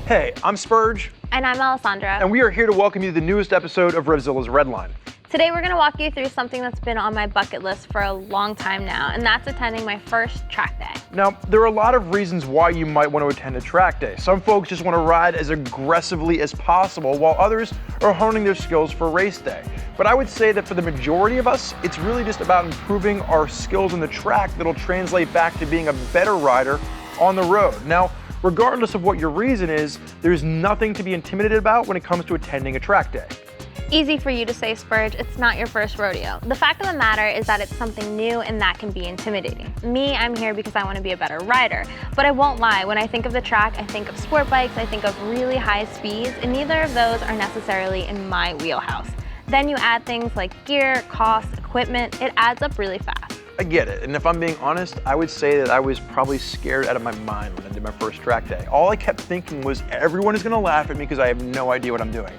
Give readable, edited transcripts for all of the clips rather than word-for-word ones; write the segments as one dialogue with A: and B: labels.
A: Hey, I'm Spurge.
B: And I'm Alessandra.
A: And we are here to welcome you to the newest episode of RevZilla's Redline.
B: Today we're going to walk you through something that's been on my bucket list for a long time now, and that's attending my first track day.
A: Now, there are a lot of reasons why you might want to attend a track day. Some folks just want to ride as aggressively as possible, while others are honing their skills for race day. But I would say that for the majority of us, it's really just about improving our skills on the track that'll translate back to being a better rider on the road. Now, regardless of what your reason is, there's nothing to be intimidated about when it comes to attending a track day.
B: Easy for you to say, Spurge, it's not your first rodeo. The fact of the matter is that it's something new and that can be intimidating. Me, I'm here because I want to be a better rider. But I won't lie, when I think of the track, I think of sport bikes, I think of really high speeds, and neither of those are necessarily in my wheelhouse. Then you add things like gear, cost, equipment, it adds up really fast.
A: I get it, and if I'm being honest, I would say that I was probably scared out of my mind when I did my first track day. All I kept thinking was everyone is gonna laugh at me because I have no idea what I'm doing.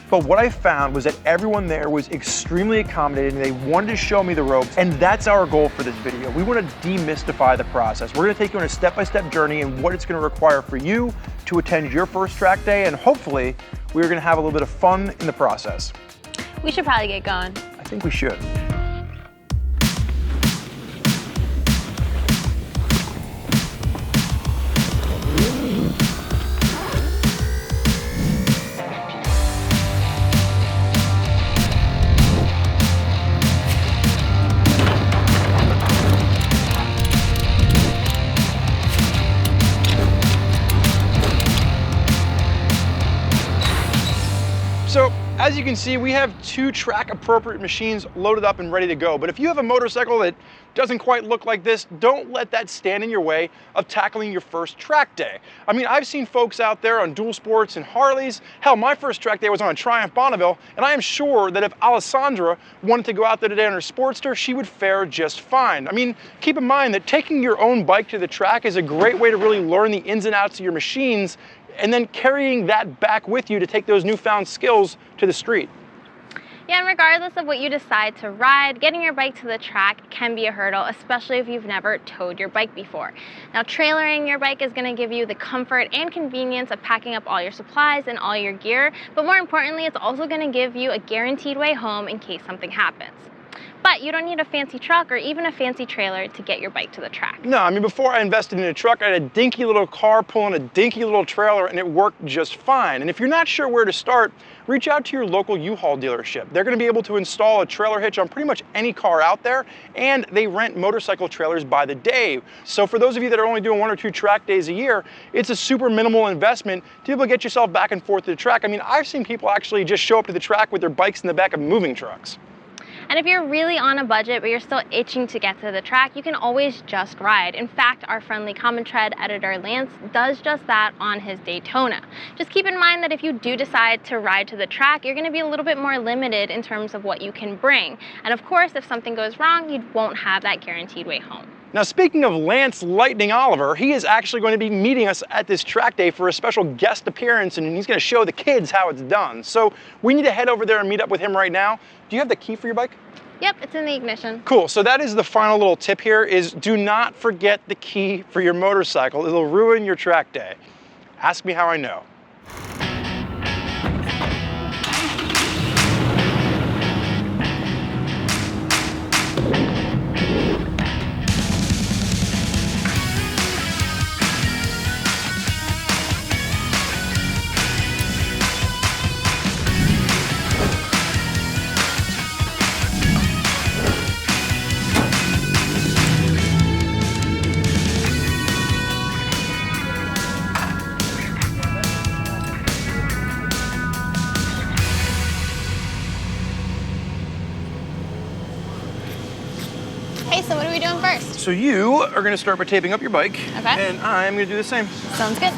A: But what I found was that everyone there was extremely accommodating. They wanted to show me the ropes, and that's our goal for this video. We want to demystify the process. We're going to take you on a step-by-step journey and what it's going to require for you to attend your first track day, and hopefully we're going to have a little bit of fun in the process.
B: We should probably get going.
A: I think we should. So, as you can see, we have two track appropriate machines loaded up and ready to go. But if you have a motorcycle that doesn't quite look like this, don't let that stand in your way of tackling your first track day. I mean, I've seen folks out there on dual sports and Harleys. Hell, my first track day was on a Triumph Bonneville, and I am sure that if Alessandra wanted to go out there today on her Sportster, she would fare just fine. I mean, keep in mind that taking your own bike to the track is a great way to really learn the ins and outs of your machines, and then carrying that back with you to take those newfound skills to the street.
B: Yeah, and regardless of what you decide to ride, getting your bike to the track can be a hurdle, especially if you've never towed your bike before. Now, trailering your bike is going to give you the comfort and convenience of packing up all your supplies and all your gear, but more importantly, it's also going to give you a guaranteed way home in case something happens. But you don't need a fancy truck or even a fancy trailer to get your bike to the track.
A: No, I mean, before I invested in a truck, I had a dinky little car pulling a dinky little trailer, and it worked just fine. And if you're not sure where to start, reach out to your local U-Haul dealership. They're going to be able to install a trailer hitch on pretty much any car out there, and they rent motorcycle trailers by the day. So for those of you that are only doing 1 or 2 track days a year, it's a super minimal investment to be able to get yourself back and forth to the track. I mean, I've seen people actually just show up to the track with their bikes in the back of moving trucks.
B: And if you're really on a budget, but you're still itching to get to the track, you can always just ride. In fact, our friendly Common Tread editor, Lance, does just that on his Daytona. Just keep in mind that if you do decide to ride to the track, you're going to be a little bit more limited in terms of what you can bring. And of course, if something goes wrong, you won't have that guaranteed way home.
A: Now, speaking of Lance Lightning Oliver, he is actually going to be meeting us at this track day for a special guest appearance, and he's going to show the kids how it's done. So we need to head over there and meet up with him right now. Do you have the key for your bike?
B: Yep, it's in the ignition.
A: Cool, so that is the final little tip here, is do not forget the key for your motorcycle. It'll ruin your track day. Ask me how I know.
B: Hey, so what are we doing first?
A: So you are going to start by taping up your bike,
B: Okay.
A: and I'm going to do the same.
B: Sounds good.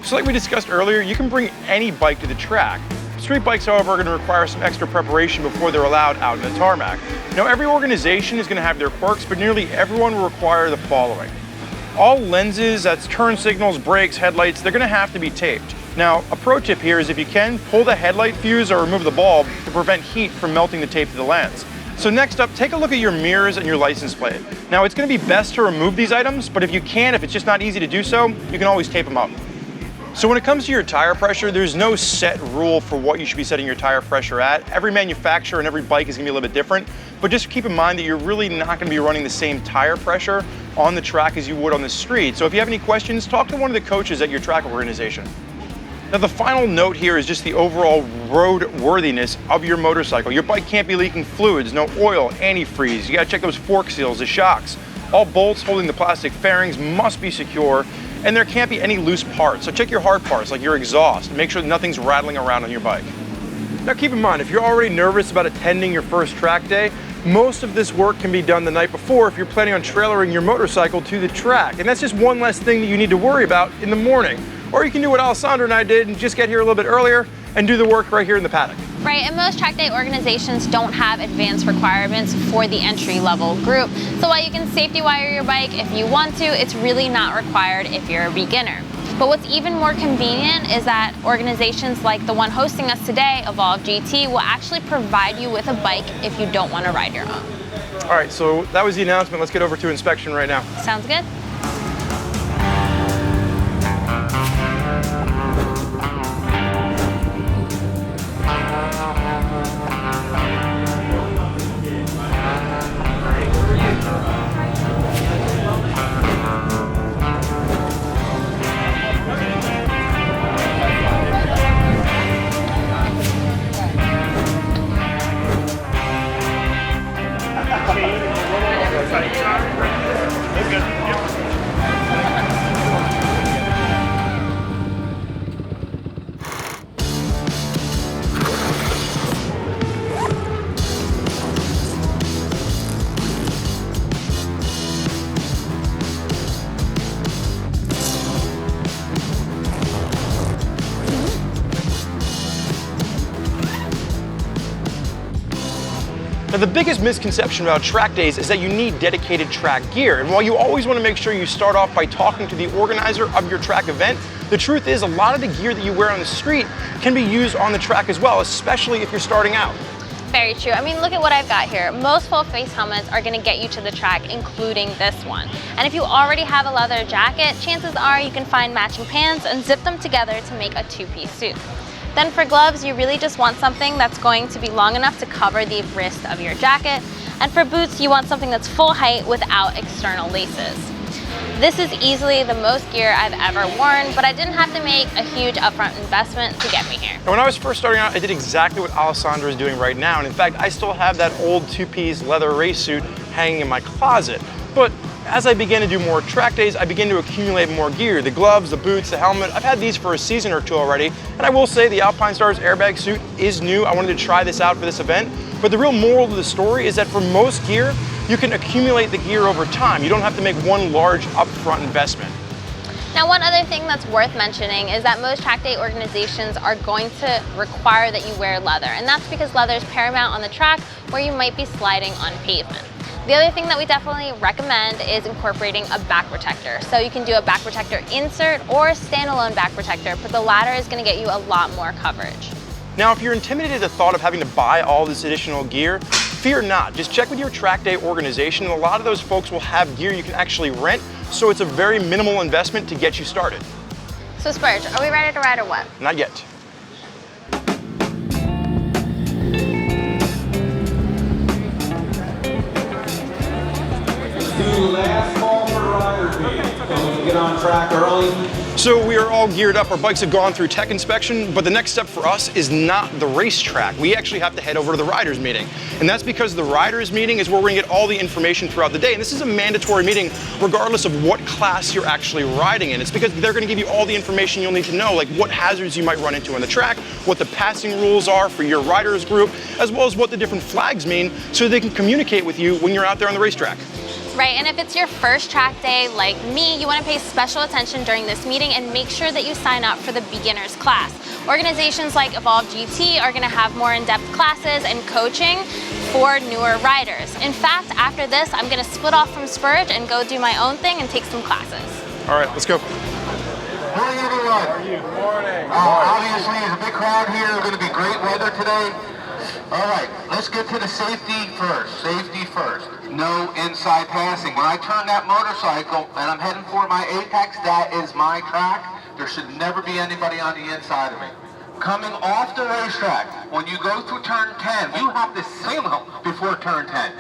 A: So like we discussed earlier, you can bring any bike to the track. Street bikes, however, are going to require some extra preparation before they're allowed out in the tarmac. Now, every organization is going to have their quirks, but nearly everyone will require the following. All lenses, that's turn signals, brakes, headlights, they're going to have to be taped. Now, a pro tip here is if you can, pull the headlight fuse or remove the bulb to prevent heat from melting the tape to the lens. So next up, take a look at your mirrors and your license plate. Now it's going to be best to remove these items, but if it's just not easy to do so, you can always tape them up. So when it comes to your tire pressure, there's no set rule for what you should be setting your tire pressure at. Every manufacturer and every bike is going to be a little bit different, but just keep in mind that you're really not going to be running the same tire pressure on the track as you would on the street. So if you have any questions, talk to one of the coaches at your track organization. Now the final note here is just the overall road worthiness of your motorcycle. Your bike can't be leaking fluids, no oil, antifreeze. You gotta check those fork seals, the shocks. All bolts holding the plastic fairings must be secure, and there can't be any loose parts. So check your hard parts, like your exhaust, and make sure that nothing's rattling around on your bike. Now keep in mind, if you're already nervous about attending your first track day, most of this work can be done the night before if you're planning on trailering your motorcycle to the track. And that's just one less thing that you need to worry about in the morning. Or you can do what Alessandra and I did and just get here a little bit earlier and do the work right here in the paddock.
B: Right, and most track day organizations don't have advanced requirements for the entry-level group. So while you can safety wire your bike if you want to, it's really not required if you're a beginner. But what's even more convenient is that organizations like the one hosting us today, Evolve GT, will actually provide you with a bike if you don't want to ride your own.
A: All right, so that was the announcement. Let's get over to inspection right now.
B: Sounds good.
A: Now the biggest misconception about track days is that you need dedicated track gear. And while you always want to make sure you start off by talking to the organizer of your track event, the truth is a lot of the gear that you wear on the street can be used on the track as well, especially if you're starting out.
B: Very true. I mean, look at what I've got here. Most full face helmets are going to get you to the track, including this one. And if you already have a leather jacket, chances are you can find matching pants and zip them together to make a two-piece suit. Then for gloves, you really just want something that's going to be long enough to cover the wrist of your jacket. And for boots, you want something that's full height without external laces. This is easily the most gear I've ever worn, but I didn't have to make a huge upfront investment to get me here.
A: And when I was first starting out, I did exactly what Alessandra is doing right now. And in fact, I still have that old two-piece leather race suit hanging in my closet. But as I began to do more track days, I began to accumulate more gear. The gloves, the boots, the helmet. I've had these for a season or two already. And I will say the Alpine Stars airbag suit is new. I wanted to try this out for this event. But the real moral of the story is that for most gear, you can accumulate the gear over time. You don't have to make one large upfront investment.
B: Now, one other thing that's worth mentioning is that most track day organizations are going to require that you wear leather. And that's because leather is paramount on the track where you might be sliding on pavement. The other thing that we definitely recommend is incorporating a back protector. So you can do a back protector insert or a standalone back protector, but the latter is going to get you a lot more coverage.
A: Now, if you're intimidated at the thought of having to buy all this additional gear, fear not. Just check with your track day organization, and a lot of those folks will have gear you can actually rent, so it's a very minimal investment to get you started.
B: So Spurge, are we ready to ride or what?
A: Not yet.
C: Last call for riders meeting. So we can get on track early.
A: So we are all geared up. Our bikes have gone through tech inspection, but the next step for us is not the racetrack. We actually have to head over to the riders meeting. And that's because the riders meeting is where we're gonna get all the information throughout the day. And this is a mandatory meeting regardless of what class you're actually riding in. It's because they're gonna give you all the information you'll need to know, like what hazards you might run into on the track, what the passing rules are for your riders group, as well as what the different flags mean so they can communicate with you when you're out there on the racetrack.
B: Right, and if it's your first track day like me, you want to pay special attention during this meeting and make sure that you sign up for the beginners class. Organizations like Evolve GT are going to have more in-depth classes and coaching for newer riders. In fact, after this, I'm going to split off from Spurge and go do my own thing and take some classes.
A: All right, let's go.
C: Morning, everyone.
A: How are you? Morning.
C: Obviously, there's a big crowd here. It's going to be great weather today.
D: All right, let's get to the safety first. Safety first. No inside passing. When I turn that motorcycle and I'm heading for my apex, that is my track. There should never be anybody on the inside of me. Coming off the racetrack, when you go through turn 10, you have to signal before turn 10.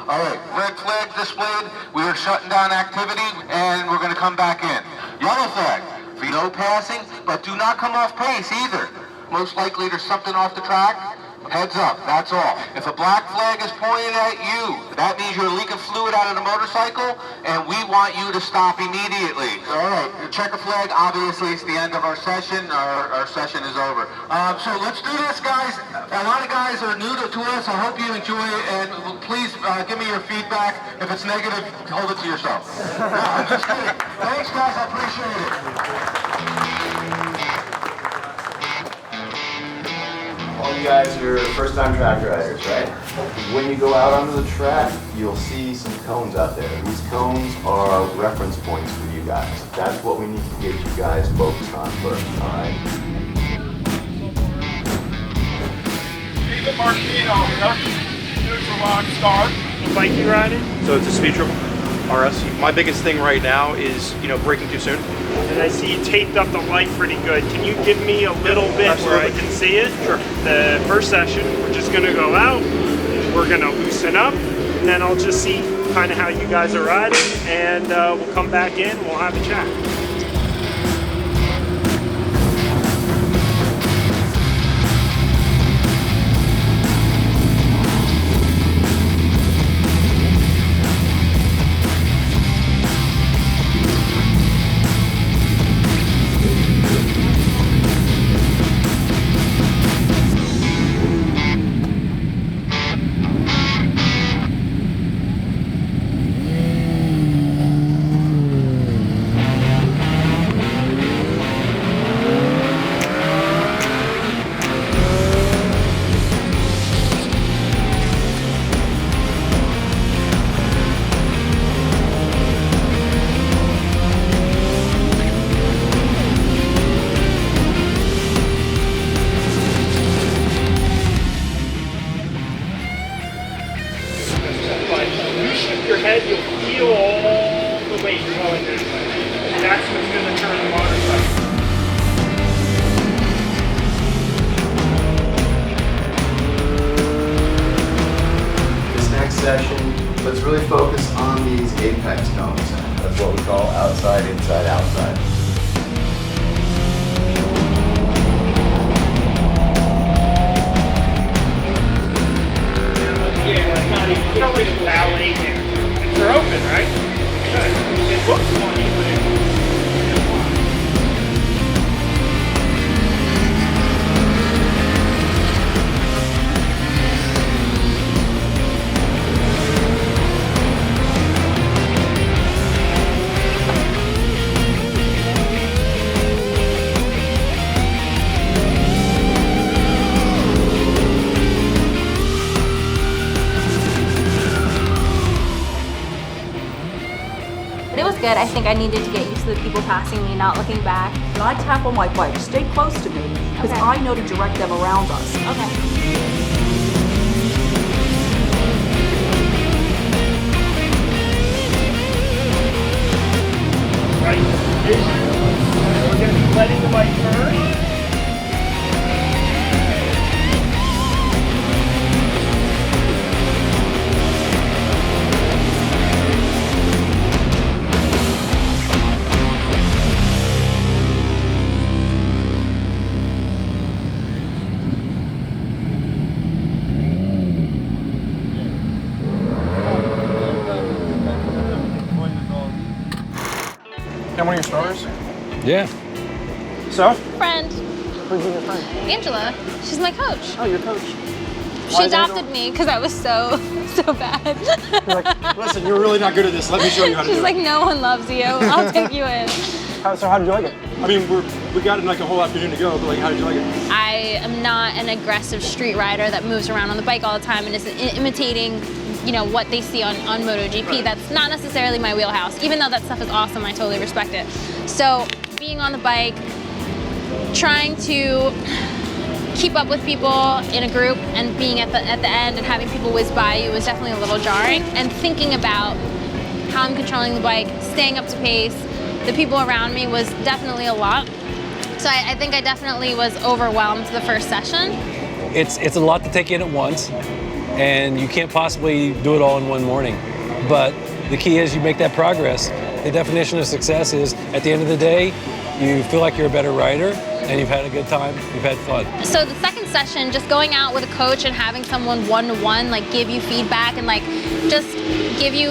D: All right, red flag displayed. We are shutting down activity, and we're going to come back in. Yellow flag, for no passing, but do not come off pace either. Most likely there's something off the track. Heads up, that's all. If a black flag is pointed at you, that means you're leaking fluid out of the motorcycle, and we want you to stop immediately. All right, the checker flag, obviously it's the end of our session. Our session is over. So let's do this, guys. A lot of guys are new to us. I hope you enjoy it, and please give me your feedback. If it's negative, hold it to yourself. No, I'm just kidding. Thanks, guys. I appreciate it.
E: All you guys are first-time track riders, right? When you go out onto the track, you'll see some cones out there. These cones are reference points for you guys. That's what we need to get you guys focused on first, all right?
A: David Martino here, neutral rock star.
F: What bike you riding?
A: So it's a Speed Triple RS. My biggest thing right now is, braking too soon.
F: And I see you taped up the light pretty good. Can you give me a little bit where I can see it?
A: Sure.
F: The first session, we're just gonna go out, we're gonna loosen up, and then I'll just see kind of how you guys are riding, and we'll come back in, we'll have a chat. Your head, you'll feel all the weight going this way. And that's what's going to turn the motorcycle.
E: This next session, let's really focus on these apex cones. That's what we call outside, inside, outside.
F: You don't really ballet there. They're open, right? Good. It looks funny, but it's
G: But it was good. I think I needed to get used to the people passing me, not looking back.
H: When I tap on my bike, stay close to me because
G: Okay.
H: I know to direct them around us.
G: Okay.
F: right. We're going to be letting the bike turn.
A: Can one of your stars?
I: Yeah.
A: So?
B: Friend,
A: Who's your friend?
B: Angela, she's my coach.
A: Oh, your coach.
B: She adopted me because I was so bad.
A: You're like, listen, you're really not good at this. Let me show you how to
B: She's
A: do
B: like,
A: it.
B: no one loves you. I'll take you in.
A: So how did you like it? I mean, we got like a whole afternoon to go, but like, how did you like it?
B: I am not an aggressive street rider that moves around on the bike all the time and is imitating, what they see on MotoGP.
A: Right.
B: That's not necessarily my wheelhouse. Even though that stuff is awesome, I totally respect it. So being on the bike, trying to
G: keep up with people in a group and being at the end and having people whiz by you was definitely a little jarring. And thinking about how I'm controlling the bike, staying up to pace, the people around me was definitely a lot. So I think I definitely was overwhelmed the first session.
I: It's a lot to take in at once, and you can't possibly do it all in one morning. But the key is you make that progress. The definition of success is, at the end of the day, you feel like you're a better rider, and you've had a good time, you've had fun.
G: So the second session, just going out with a coach and having someone one-to-one, like give you feedback and like just give you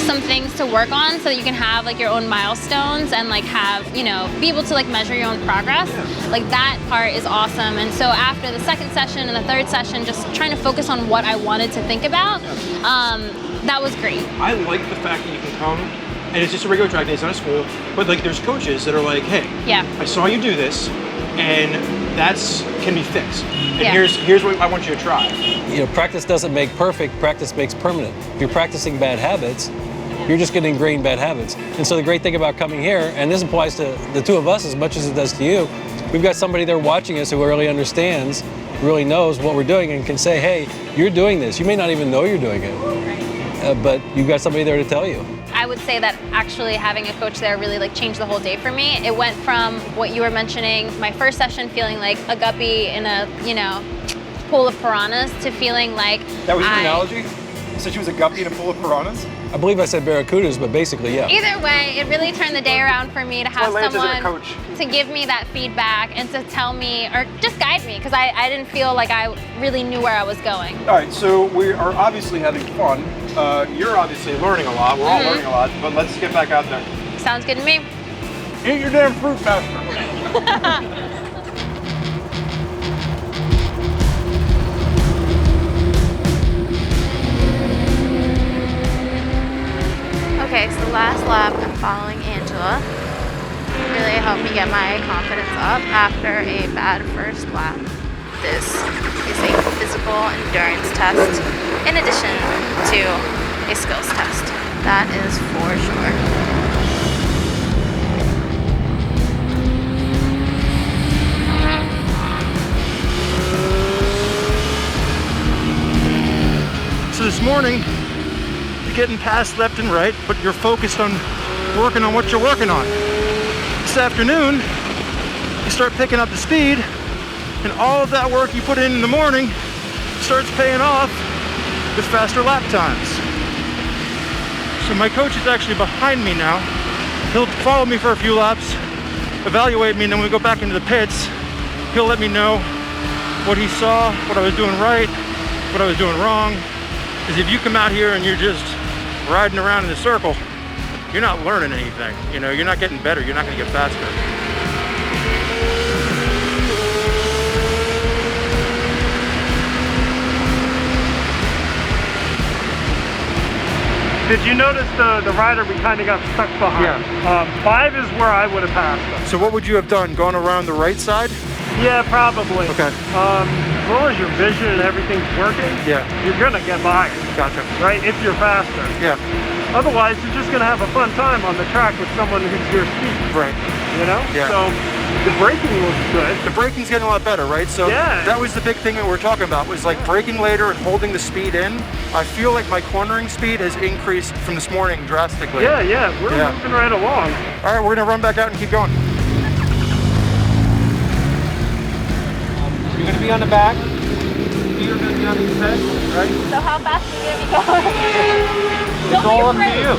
G: some things to work on so that you can have like your own milestones and like have, you know, be able to like measure your own progress. Like that part is awesome. And so after the second session and the third session, just trying to focus on what I wanted to think about, that was great.
A: I like the fact that you can come and it's just a regular track day, it's not a school, but like there's coaches that are like, hey,
G: yeah,
A: I saw you do this, and that's can be fixed. And
G: yeah,
A: here's what I want you to try.
I: You know, practice doesn't make perfect, practice makes permanent. If you're practicing bad habits, you're just going to ingrain bad habits. And so the great thing about coming here, and this applies to the two of us as much as it does to you, we've got somebody there watching us who really understands, really knows what we're doing and can say, hey, you're doing this. You may not even know you're doing it, but you've got somebody there to tell you.
G: I would say that actually having a coach there really like changed the whole day for me. It went from what you were mentioning, my first session feeling like a guppy in a, you know, pool of piranhas, to feeling like
A: That was your analogy? So she was a guppy in a pool of piranhas?
I: I believe I said barracudas, but basically, yeah.
G: Either way, it really turned the day around for me to have
A: Lance isn't a
G: someone
A: coach.
G: to give me that feedback and to tell me, or just guide me, because I didn't feel like I really knew where I was going.
A: All right, so we are obviously having fun. You're obviously learning a lot. We're all learning a lot, but let's get back out there.
G: Sounds good to me.
A: Eat your damn fruit faster.
B: Okay, so last lap, I'm following Angela. Really helped me get my confidence up after a bad first lap. This is a physical endurance test in addition to a skills test. That is for sure.
A: So this morning, you're getting passed left and right, but you're focused on working on what you're working on. This afternoon, you start picking up the speed, and all of that work you put in the morning starts paying off with faster lap times. So my coach is actually behind me now. He'll follow me for a few laps, evaluate me, and then when we go back into the pits, he'll let me know what he saw, what I was doing right, what I was doing wrong. Because if you come out here and you're just riding around in a circle, you're not learning anything. You know, you're not getting better, you're not gonna get faster.
F: Did you notice the rider we kind of got stuck behind?
A: Yeah.
F: 5 is where I would have passed them.
A: So what would you have done? Gone around the right side?
F: Yeah, probably.
A: Okay.
F: As long as your vision and everything's working,
A: Yeah.
F: you're gonna get by,
A: Gotcha.
F: right? If you're faster.
A: Yeah.
F: Otherwise, you're just gonna have a fun time on the track with someone who's your speed.
A: Right.
F: You know?
A: Yeah.
F: So the braking looks good.
A: The braking's getting a lot better, right? So
F: Yeah.
A: that was the big thing that we were talking about, was like braking later and holding the speed in. I feel like my cornering speed has increased from this morning drastically.
F: Yeah, we're
A: Yeah.
F: moving right along.
A: All right, we're gonna run back out and keep going. You're gonna be on the back. You're gonna be on the head, right?
G: So how fast are you gonna be going?
A: It's all up to you.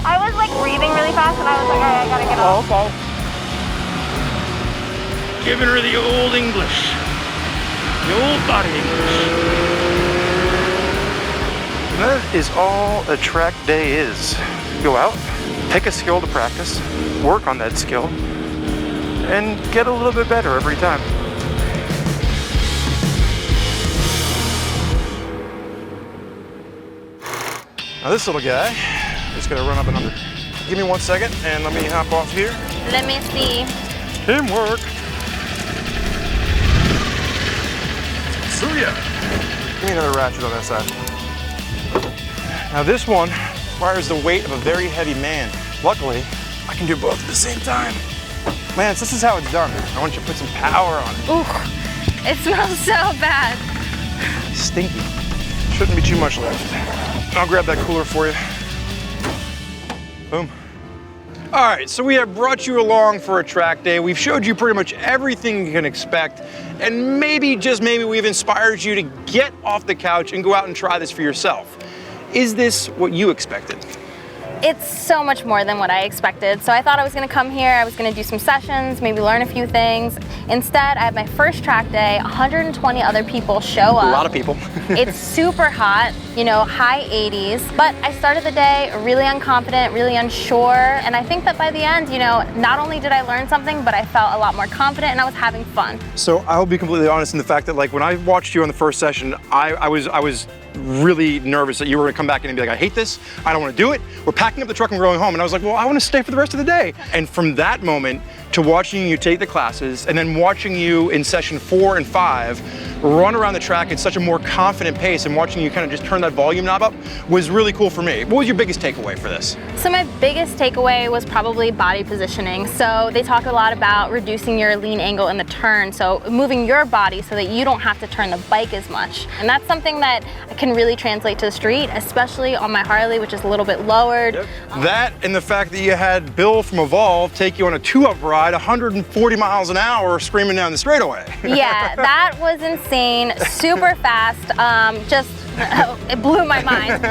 B: I was like breathing really fast and I was like, all right, I gotta get off.
A: Oh, okay. Giving her the old English. The old body English. That is all a track day is. Go out, pick a skill to practice, work on that skill, and get a little bit better every time. Now this little guy is gonna run up and under. Give me 1 second and let me hop off here.
B: Let me see.
A: Teamwork. Suya. Give me another ratchet on that side. Now this one requires the weight of a very heavy man. Luckily, I can do both at the same time. Lance, this is how it's done. I want you to put some power on it.
B: Ooh, it smells so bad.
A: Stinky. Shouldn't be too much left. I'll grab that cooler for you. Boom. All right, so we have brought you along for a track day. We've showed you pretty much everything you can expect, and maybe, just maybe, we've inspired you to get off the couch and go out and try this for yourself. Is this what you expected?
B: It's so much more than what I expected. So I thought I was gonna come here, I was gonna do some sessions, maybe learn a few things. Instead, I had my first track day, 120 other people show up.
A: A lot of people.
B: It's super hot, you know, high 80s. But I started the day really unconfident, really unsure. And I think that by the end, you know, not only did I learn something, but I felt a lot more confident and I was having fun.
A: So I'll be completely honest in the fact that, like, when I watched you on the first session, I was really nervous that you were gonna come back in and be like, I hate this, I don't wanna do it, we're packing up the truck and going home. And I was like, well, I wanna stay for the rest of the day. And from that moment to watching you take the classes and then watching you in session 4 and 5 run around the track at such a more confident pace and watching you kind of just turn that volume knob up was really cool for me. What was your biggest takeaway for this?
B: So my biggest takeaway was probably body positioning. So they talk a lot about reducing your lean angle in the turn, so moving your body so that you don't have to turn the bike as much. And that's something that can really translate to the street, especially on my Harley, which is a little bit lowered.
A: Yep. That and the fact that you had Bill from Evolve take you on a 2-up ride 140 miles an hour screaming down the straightaway.
B: Yeah, that was insane, super fast, it blew my mind.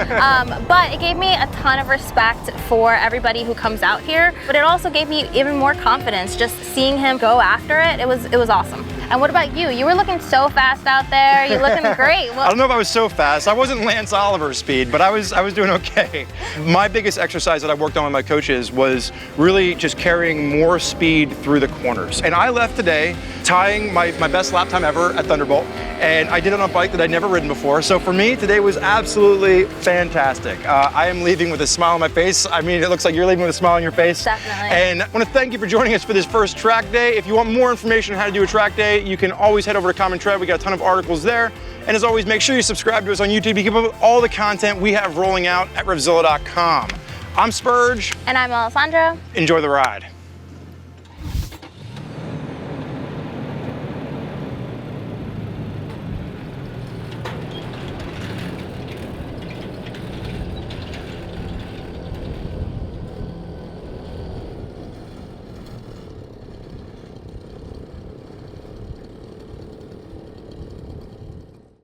B: But it gave me a ton of respect for everybody who comes out here, but it also gave me even more confidence just seeing him go after it. It was awesome. And what about you? You were looking so fast out there. You're looking great.
A: I don't know if I was so fast. I wasn't Lance Oliver's speed, but I was doing okay. My biggest exercise that I worked on with my coaches was really just carrying more speed through the corners. And I left today tying my best lap time ever at Thunderbolt, and I did it on a bike that I'd never ridden before. So for me, today was absolutely fantastic. I am leaving with a smile on my face. I mean, it looks like you're leaving with a smile on your face.
B: Definitely.
A: And I want to thank you for joining us for this first track day. If you want more information on how to do a track day, you can always head over to Common Tread. We got a ton of articles there. And as always, make sure you subscribe to us on YouTube to keep up with all the content we have rolling out at Revzilla.com. I'm Spurge.
B: And I'm Alessandra.
A: Enjoy the ride.